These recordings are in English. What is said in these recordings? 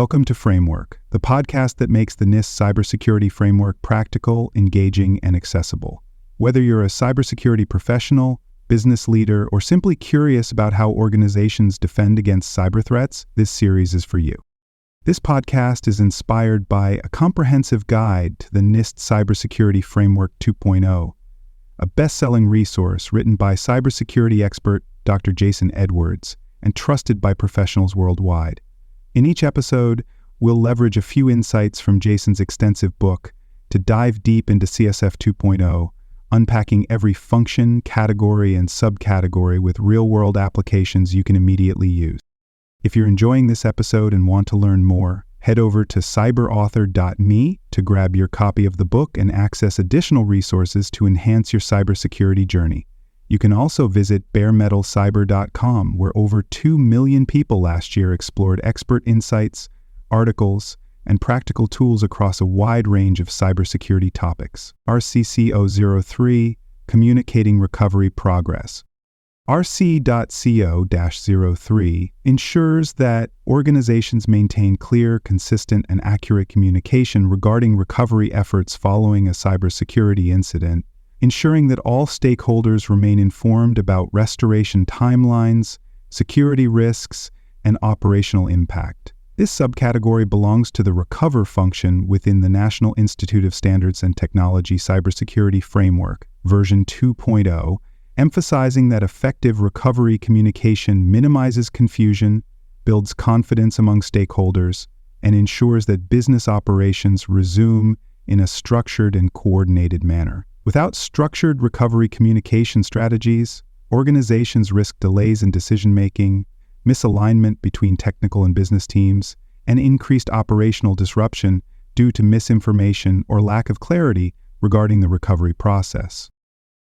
Welcome to Framework, the podcast that makes the NIST cybersecurity framework practical, engaging, and accessible. Whether you're a cybersecurity professional, business leader, or simply curious about how organizations defend against cyber threats, this series is for you. This podcast is inspired by a comprehensive guide to the NIST Cybersecurity Framework 2.0, a best-selling resource written by cybersecurity expert Dr. Jason Edwards and trusted by professionals worldwide. In each episode, we'll leverage a few insights from Jason's extensive book to dive deep into CSF 2.0, unpacking every function, category, and subcategory with real-world applications you can immediately use. If you're enjoying this episode and want to learn more, head over to cyberauthor.me to grab your copy of the book and access additional resources to enhance your cybersecurity journey. You can also visit baremetalcyber.com, where over 2 million people last year explored expert insights, articles, and practical tools across a wide range of cybersecurity topics. RCCO03, Communicating Recovery Progress. RC.CO-03 ensures that organizations maintain clear, consistent, and accurate communication regarding recovery efforts following a cybersecurity incident, ensuring that all stakeholders remain informed about restoration timelines, security risks, and operational impact. This subcategory belongs to the Recover function within the National Institute of Standards and Technology Cybersecurity Framework, version 2.0, emphasizing that effective recovery communication minimizes confusion, builds confidence among stakeholders, and ensures that business operations resume in a structured and coordinated manner. Without structured recovery communication strategies, organizations risk delays in decision-making, misalignment between technical and business teams, and increased operational disruption due to misinformation or lack of clarity regarding the recovery process.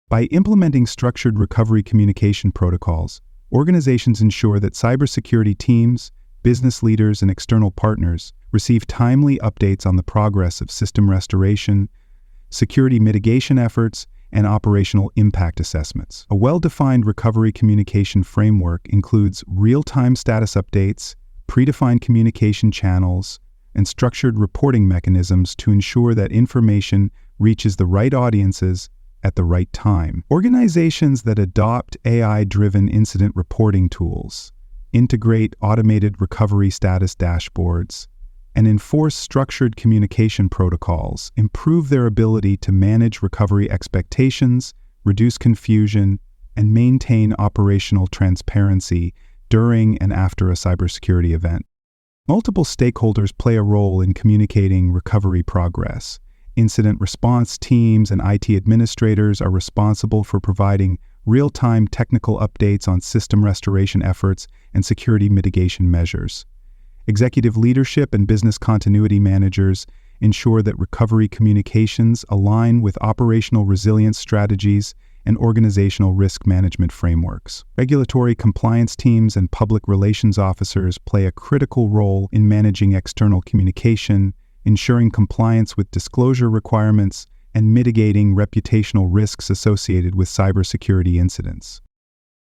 By implementing structured recovery communication protocols, organizations ensure that cybersecurity teams, business leaders, and external partners receive timely updates on the progress of system restoration, security mitigation efforts, and operational impact assessments. A well-defined recovery communication framework includes real-time status updates, predefined communication channels, and structured reporting mechanisms to ensure that information reaches the right audiences at the right time. Organizations that adopt AI-driven incident reporting tools, integrate automated recovery status dashboards, and enforce structured communication protocols improve their ability to manage recovery expectations, reduce confusion, and maintain operational transparency during and after a cybersecurity event. Multiple stakeholders play a role in communicating recovery progress. Incident response teams and IT administrators are responsible for providing real-time technical updates on system restoration efforts and security mitigation measures. Executive leadership and business continuity managers ensure that recovery communications align with operational resilience strategies and organizational risk management frameworks. Regulatory compliance teams and public relations officers play a critical role in managing external communication, ensuring compliance with disclosure requirements, and mitigating reputational risks associated with cybersecurity incidents.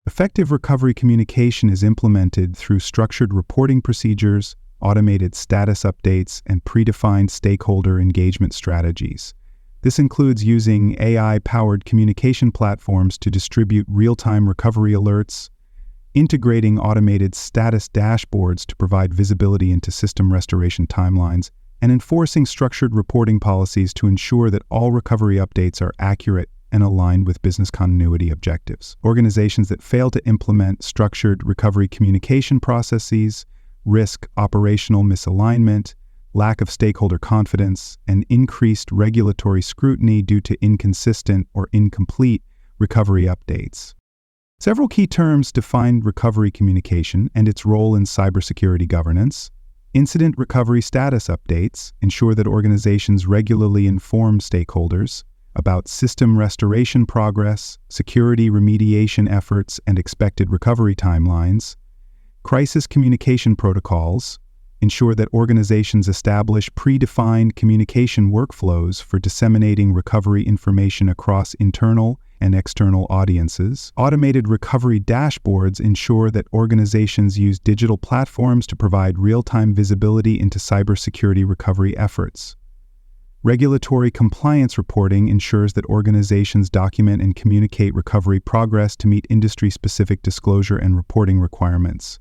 Effective recovery communication is implemented through structured reporting procedures, automated status updates, and predefined stakeholder engagement strategies. This includes using AI-powered communication platforms to distribute real-time recovery alerts, integrating automated status dashboards to provide visibility into system restoration timelines, and enforcing structured reporting policies to ensure that all recovery updates are accurate and aligned with business continuity objectives. Organizations that fail to implement structured recovery communication processes risk operational misalignment, lack of stakeholder confidence, and increased regulatory scrutiny due to inconsistent or incomplete recovery updates. Several key terms define recovery communication and its role in cybersecurity governance. Incident recovery status updates ensure that organizations regularly inform stakeholders about system restoration progress, security remediation efforts, and expected recovery timelines. Crisis communication protocols ensure that organizations establish predefined communication workflows for disseminating recovery information across internal and external audiences. Automated recovery dashboards ensure that organizations use digital platforms to provide real-time visibility into cybersecurity recovery efforts. Regulatory compliance reporting ensures that organizations document and communicate recovery progress to meet industry-specific disclosure and reporting requirements.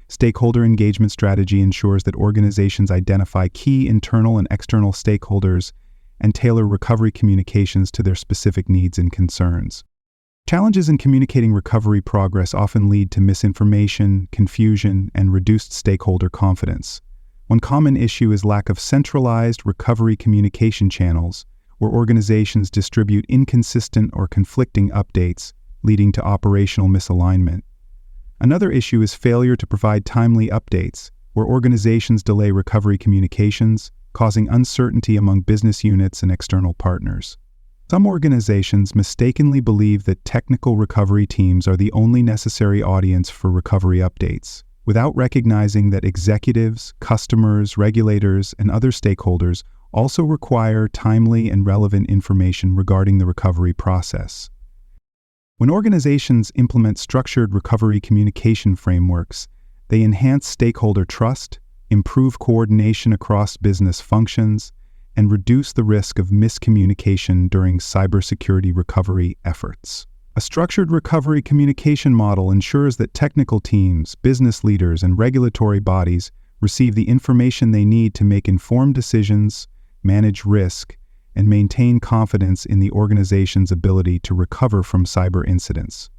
Stakeholder engagement strategy ensures that organizations identify key internal and external stakeholders and tailor recovery communications to their specific needs and concerns. Challenges in communicating recovery progress often lead to misinformation, confusion, and reduced stakeholder confidence. One common issue is lack of centralized recovery communication channels, where organizations distribute inconsistent or conflicting updates, leading to operational misalignment. Another issue is failure to provide timely updates, where organizations delay recovery communications, causing uncertainty among business units and external partners. Some organizations mistakenly believe that technical recovery teams are the only necessary audience for recovery updates, without recognizing that executives, customers, regulators, and other stakeholders also require timely and relevant information regarding the recovery process. When organizations implement structured recovery communication frameworks, they enhance stakeholder trust, improve coordination across business functions, and reduce the risk of miscommunication during cybersecurity recovery efforts. A structured recovery communication model ensures that technical teams, business leaders, and regulatory bodies receive the information they need to make informed decisions, manage risk, and maintain confidence in the organization's ability to recover from cyber incidents.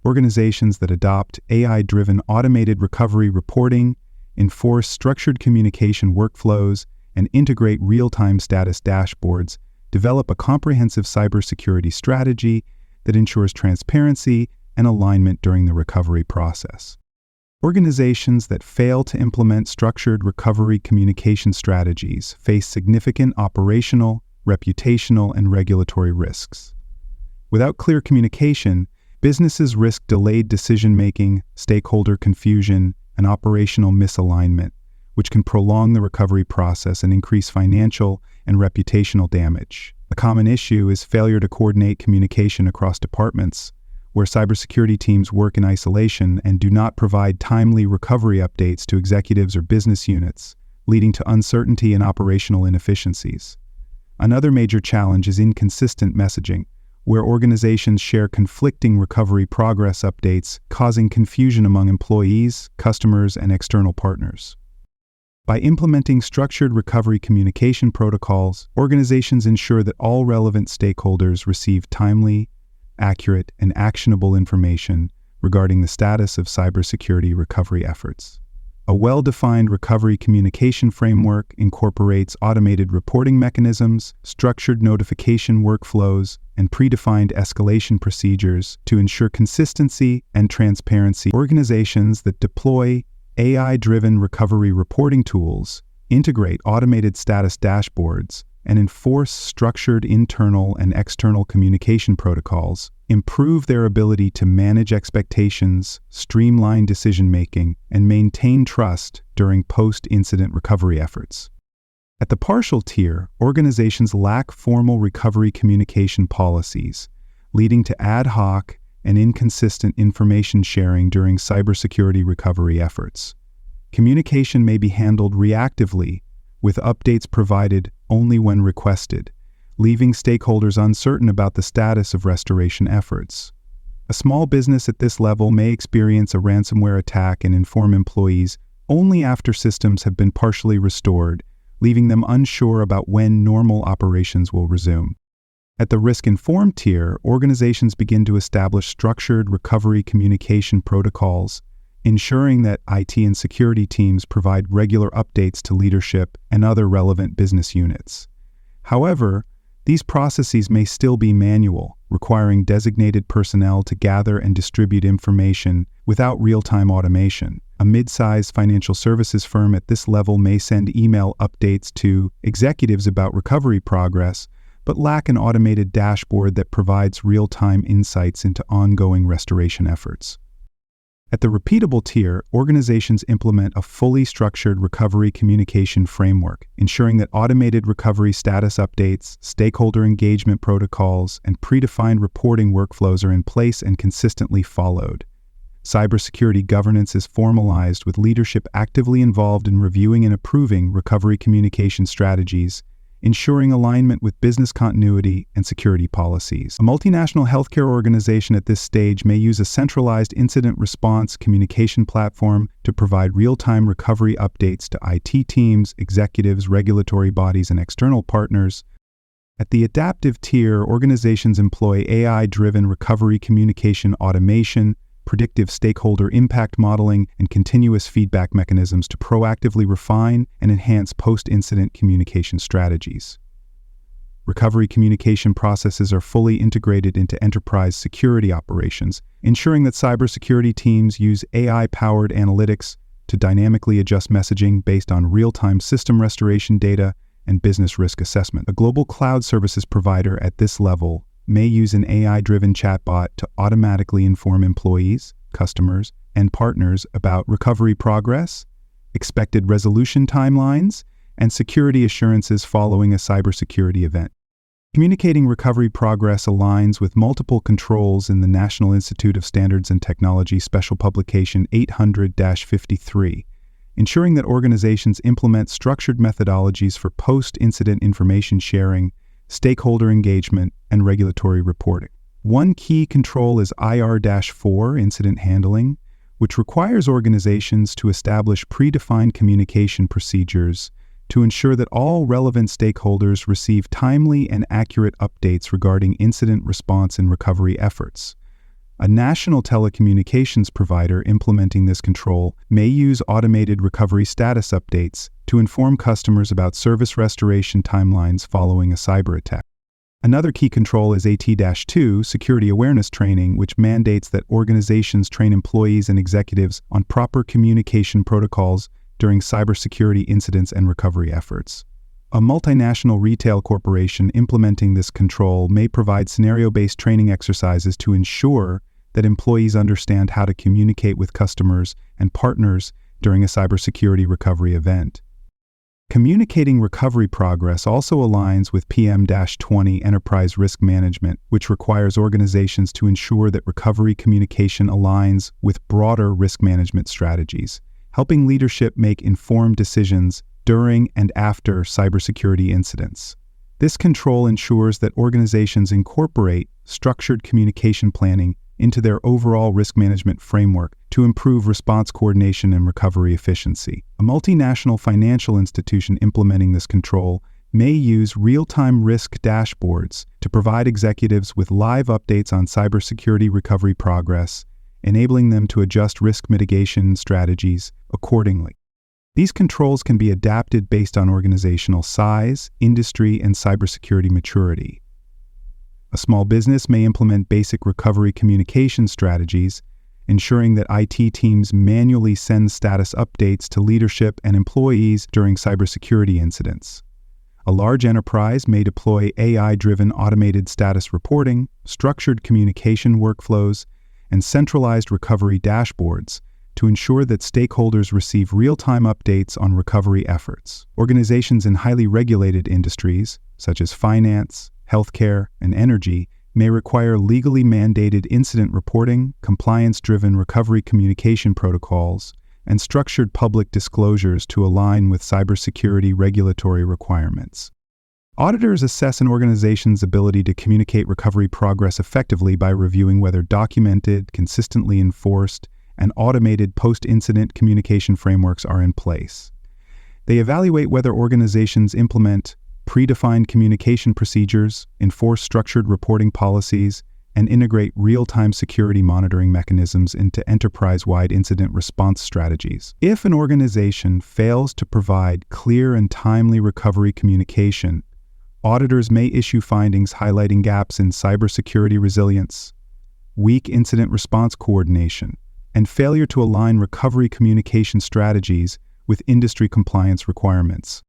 Organizations that adopt AI-driven automated recovery reporting, enforce structured communication workflows, and integrate real-time status dashboards develop a comprehensive cybersecurity strategy that ensures transparency and alignment during the recovery process. Organizations that fail to implement structured recovery communication strategies face significant operational, reputational, and regulatory risks. Without clear communication, businesses risk delayed decision-making, stakeholder confusion, and operational misalignment, which can prolong the recovery process and increase financial and reputational damage. A common issue is failure to coordinate communication across departments, where cybersecurity teams work in isolation and do not provide timely recovery updates to executives or business units, leading to uncertainty and operational inefficiencies. Another major challenge is inconsistent messaging, where organizations share conflicting recovery progress updates, causing confusion among employees, customers, and external partners. By implementing structured recovery communication protocols, organizations ensure that all relevant stakeholders receive timely, accurate, and actionable information regarding the status of cybersecurity recovery efforts. A well-defined recovery communication framework incorporates automated reporting mechanisms, structured notification workflows, and predefined escalation procedures to ensure consistency and transparency. Organizations that deploy AI-driven recovery reporting tools, integrate automated status dashboards, and enforce structured internal and external communication protocols improve their ability to manage expectations, streamline decision-making, and maintain trust during post-incident recovery efforts. At the partial tier, organizations lack formal recovery communication policies, leading to ad hoc and inconsistent information sharing during cybersecurity recovery efforts. Communication may be handled reactively, with updates provided only when requested, leaving stakeholders uncertain about the status of restoration efforts. A small business at this level may experience a ransomware attack and inform employees only after systems have been partially restored, leaving them unsure about when normal operations will resume. At the risk-informed tier, organizations begin to establish structured recovery communication protocols, ensuring that IT and security teams provide regular updates to leadership and other relevant business units. However, these processes may still be manual, requiring designated personnel to gather and distribute information without real-time automation. A mid-sized financial services firm at this level may send email updates to executives about recovery progress, but lack an automated dashboard that provides real-time insights into ongoing restoration efforts. At the repeatable tier, organizations implement a fully structured recovery communication framework, ensuring that automated recovery status updates, stakeholder engagement protocols, and predefined reporting workflows are in place and consistently followed. Cybersecurity governance is formalized with leadership actively involved in reviewing and approving recovery communication strategies, ensuring alignment with business continuity and security policies. A multinational healthcare organization at this stage may use a centralized incident response communication platform to provide real-time recovery updates to IT teams, executives, regulatory bodies, and external partners. At the adaptive tier, organizations employ AI-driven recovery communication automation, predictive stakeholder impact modeling, and continuous feedback mechanisms to proactively refine and enhance post-incident communication strategies. Recovery communication processes are fully integrated into enterprise security operations, ensuring that cybersecurity teams use AI-powered analytics to dynamically adjust messaging based on real-time system restoration data and business risk assessment. A global cloud services provider at this level may use an AI-driven chatbot to automatically inform employees, customers, and partners about recovery progress, expected resolution timelines, and security assurances following a cybersecurity event. Communicating recovery progress aligns with multiple controls in the National Institute of Standards and Technology Special Publication 800-53, ensuring that organizations implement structured methodologies for post-incident information sharing, stakeholder engagement, and regulatory reporting. One key control is IR-4 incident handling, which requires organizations to establish predefined communication procedures to ensure that all relevant stakeholders receive timely and accurate updates regarding incident response and recovery efforts. A national telecommunications provider implementing this control may use automated recovery status updates to inform customers about service restoration timelines following a cyber attack. Another key control is AT-2 security awareness training, which mandates that organizations train employees and executives on proper communication protocols during cybersecurity incidents and recovery efforts. A multinational retail corporation implementing this control may provide scenario-based training exercises to ensure that employees understand how to communicate with customers and partners during a cybersecurity recovery event. Communicating recovery progress also aligns with PM-20 Enterprise Risk Management, which requires organizations to ensure that recovery communication aligns with broader risk management strategies, helping leadership make informed decisions during and after cybersecurity incidents. This control ensures that organizations incorporate structured communication planning into their overall risk management framework to improve response coordination and recovery efficiency. A multinational financial institution implementing this control may use real-time risk dashboards to provide executives with live updates on cybersecurity recovery progress, enabling them to adjust risk mitigation strategies accordingly. These controls can be adapted based on organizational size, industry, and cybersecurity maturity. A small business may implement basic recovery communication strategies, ensuring that IT teams manually send status updates to leadership and employees during cybersecurity incidents. A large enterprise may deploy AI-driven automated status reporting, structured communication workflows, and centralized recovery dashboards to ensure that stakeholders receive real-time updates on recovery efforts. Organizations in highly regulated industries, such as finance, healthcare, and energy, may require legally mandated incident reporting, compliance-driven recovery communication protocols, and structured public disclosures to align with cybersecurity regulatory requirements. Auditors assess an organization's ability to communicate recovery progress effectively by reviewing whether documented, consistently enforced, and automated post-incident communication frameworks are in place. They evaluate whether organizations implement predefined communication procedures, enforce structured reporting policies, and integrate real-time security monitoring mechanisms into enterprise-wide incident response strategies. If an organization fails to provide clear and timely recovery communication, auditors may issue findings highlighting gaps in cybersecurity resilience, weak incident response coordination, and failure to align recovery communication strategies with industry compliance requirements.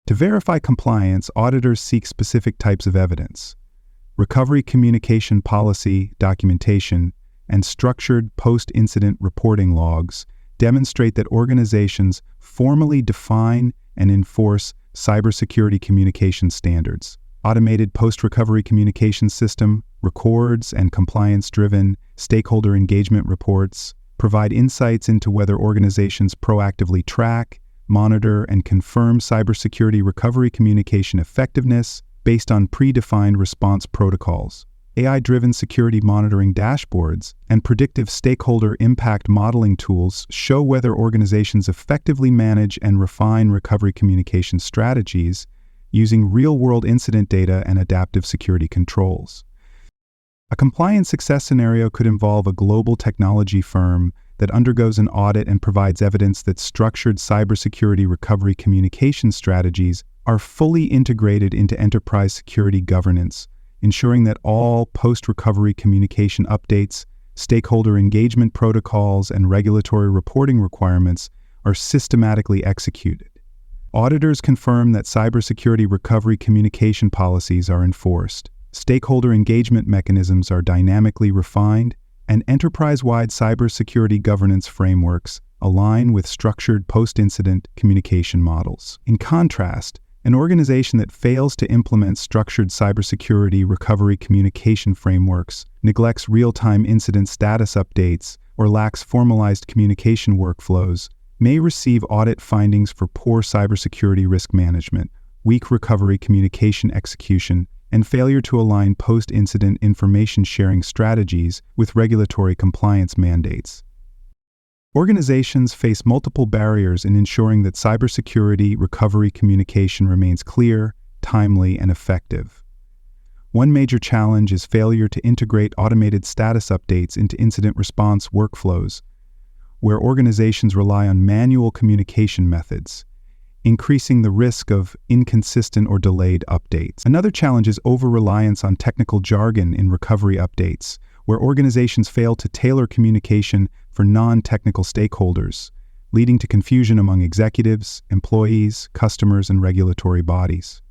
To verify compliance, auditors seek specific types of evidence: recovery communication policy documentation, and structured post-incident reporting logs demonstrate that organizations formally define and enforce cybersecurity communication standards. Automated post-recovery communication system, records, and compliance-driven stakeholder engagement reports provide insights into whether organizations proactively track, monitor, and confirm cybersecurity recovery communication effectiveness based on predefined response protocols. AI-driven security monitoring dashboards and predictive stakeholder impact modeling tools show whether organizations effectively manage and refine recovery communication strategies using real-world incident data and adaptive security controls. A compliance success scenario could involve a global technology firm that undergoes an audit and provides evidence that structured cybersecurity recovery communication strategies are fully integrated into enterprise security governance, ensuring that all post-recovery communication updates, stakeholder engagement protocols, and regulatory reporting requirements are systematically executed. Auditors confirm that cybersecurity recovery communication policies are enforced, stakeholder engagement mechanisms are dynamically refined, and enterprise-wide cybersecurity governance frameworks align with structured post-incident communication models. In contrast, an organization that fails to implement structured cybersecurity recovery communication frameworks, neglects real-time incident status updates, or lacks formalized communication workflows may receive audit findings for poor cybersecurity risk management, weak recovery communication execution, and failure to align post-incident information sharing strategies with regulatory compliance mandates. Organizations face multiple barriers in ensuring that cybersecurity recovery communication remains clear, timely, and effective. One major challenge is failure to integrate automated status updates into incident response workflows, where organizations rely on manual communication methods, increasing the risk of inconsistent or delayed updates. Another challenge is over-reliance on technical jargon in recovery updates, where organizations fail to tailor communication for non-technical stakeholders, leading to confusion among executives, employees, customers, and regulatory bodies.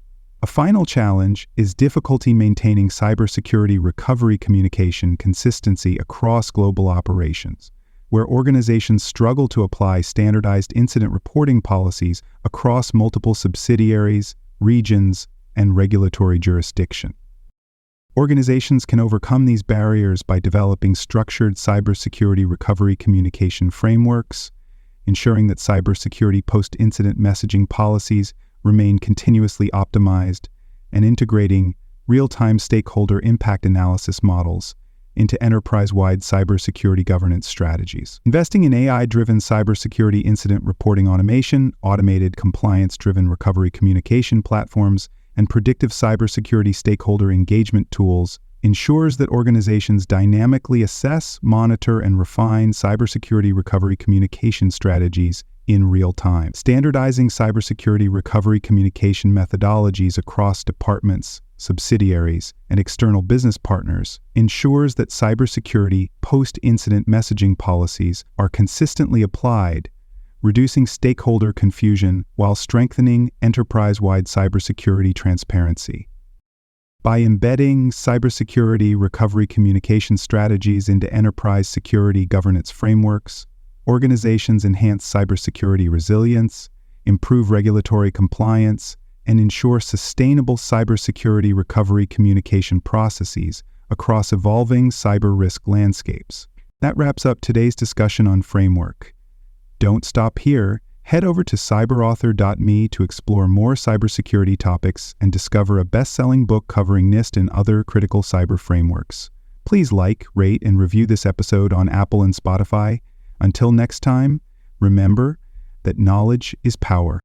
A final challenge is difficulty maintaining cybersecurity recovery communication consistency across global operations, where organizations struggle to apply standardized incident reporting policies across multiple subsidiaries, regions, and regulatory jurisdiction. Organizations can overcome these barriers by developing structured cybersecurity recovery communication frameworks, ensuring that cybersecurity post-incident messaging policies remain continuously optimized, and integrating real-time stakeholder impact analysis models into enterprise-wide cybersecurity governance strategies. Investing in AI-driven cybersecurity incident reporting automation, automated compliance-driven recovery communication platforms, and predictive cybersecurity stakeholder engagement tools ensures that organizations dynamically assess, monitor, and refine cybersecurity recovery communication strategies in real time. Standardizing cybersecurity recovery communication methodologies across departments, subsidiaries, and external business partners ensures that cybersecurity post-incident messaging policies are consistently applied, reducing stakeholder confusion while strengthening enterprise-wide cybersecurity transparency. By embedding cybersecurity recovery communication strategies into enterprise security governance frameworks, organizations enhance cybersecurity resilience, improve regulatory compliance, and ensure sustainable cybersecurity recovery communication processes across evolving cyber risk landscapes. That wraps up today's discussion on framework. Don't stop here. Head over to cyberauthor.me to explore more cybersecurity topics and discover a best-selling book covering NIST and other critical cyber frameworks. Please like, rate, and review this episode on Apple and Spotify. Until next time, remember that knowledge is power.